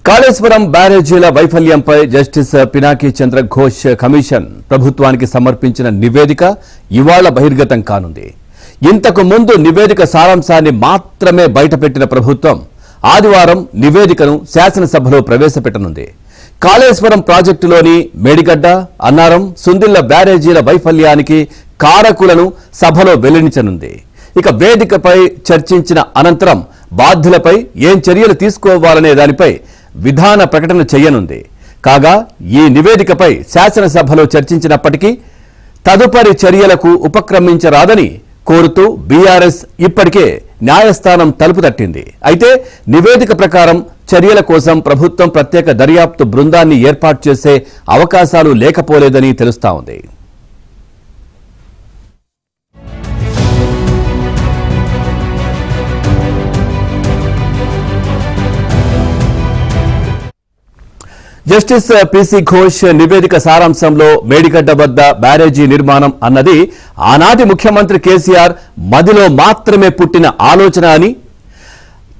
Kaleshwaram బ్యారేజీల వైఫల్యంపై justice Pinaki చంద్ర Ghosh commission ప్రభుత్వానికి సమర్పించిన నివేదిక ఇవాళ బహిర్గతం కానుంది. ఇంతకు ముందు నివేదిక సారాంశాన్ని మాత్రమే బయటపెట్టిన ప్రభుత్వం ఆదివారం నివేదికను శాసనసభలో ప్రవేశపెట్టనుంది. కాళేశ్వరం ప్రాజెక్టులోని మేడిగడ్డ, అన్నారం, సుందిళ్ల బ్యారేజీల వైఫల్యానికి కారకులను సభలో వెల్లడించనుంది. ఇక వేదికపై చర్చించిన అనంతరం బాధ్యులపై ఏం చర్యలు తీసుకోవాలనే దానిపై విధాన ప్రకటన చేయనుంది. కాగా ఈ నివేదికపై శాసనసభలో చర్చించినప్పటికీ తదుపరి చర్యలకు ఉపక్రమించరాదని కోరుతూ బీఆర్ఎస్ ఇప్పటికే న్యాయస్థానం తలుపు తట్టింది. అయితే నివేదిక ప్రకారం చర్యల కోసం ప్రభుత్వం ప్రత్యేక దర్యాప్తు బృందాన్ని ఏర్పాటు చేసే అవకాశాలు లేకపోలేదని తెలుస్తా ఉంది. జస్టిస్ పిసి ఘోష్ నివేదిక సారాంశంలో మేడిగడ్డ వద్ద బ్యారేజీ నిర్మాణం అన్నది ఆనాటి ముఖ్యమంత్రి కేసీఆర్ మదిలో మాత్రమే పుట్టిన ఆలోచన అని,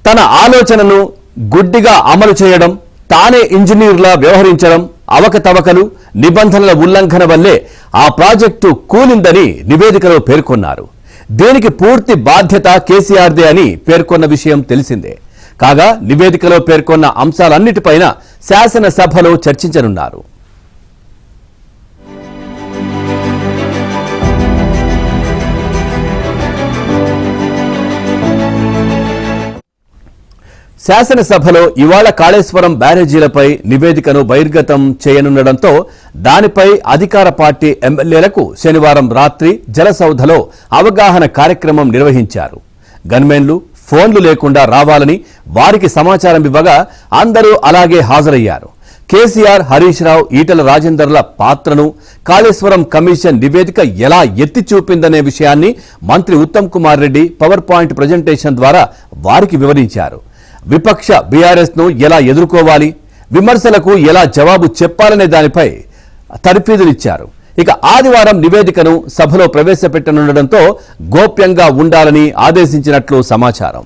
తన ఆలోచనను గుడ్డిగా అమలు చేయడం, తానే ఇంజనీర్లా వ్యవహరించడం, అవకతవకలు, నిబంధనల ఉల్లంఘన వల్లే ఆ ప్రాజెక్టు కూలిందని నివేదికలో పేర్కొన్నారు. దీనికి పూర్తి బాధ్యత కేసీఆర్దే అని పేర్కొన్న విషయం తెలిసిందే. కాగా నివేదికలో పేర్కొన్న అంశాలన్నిటిపైన శాసనసభలో చర్చించనున్నారు. శాసనసభలో ఇవాళ కాళేశ్వరం బ్యారేజీలపై నివేదికను బహిర్గతం చేయనుండటంతో దానిపై అధికార పార్టీ ఎమ్మెల్యేలకు శనివారం రాత్రి జలసౌధలో అవగాహన కార్యక్రమం నిర్వహించారు. గన్మెన్లు ఫోన్లు లేకుండా రావాలని వారికి సమాచారం ఇవ్వగా అందరూ అలాగే హాజరయ్యారు. కేసీఆర్, హరీష్ రావు, ఈటల రాజేందర్ల పాత్రను కాళేశ్వరం కమిషన్ నివేదిక ఎలా ఎత్తి చూపిందనే విషయాన్ని మంత్రి Uttam Kumar Reddy power point presentation ద్వారా వారికి వివరించారు. విపక్ష బీఆర్ఎస్ ను ఎలా ఎదుర్కోవాలి, విమర్శలకు ఎలా జవాబు చెప్పాలనే దానిపై తర్ఫీదులిచ్చారు. ఇక ఆదివారం నివేదికను సభలో ప్రవేశపెట్టనుండటంతో గోప్యంగా ఉండాలని ఆదేశించినట్లు సమాచారం.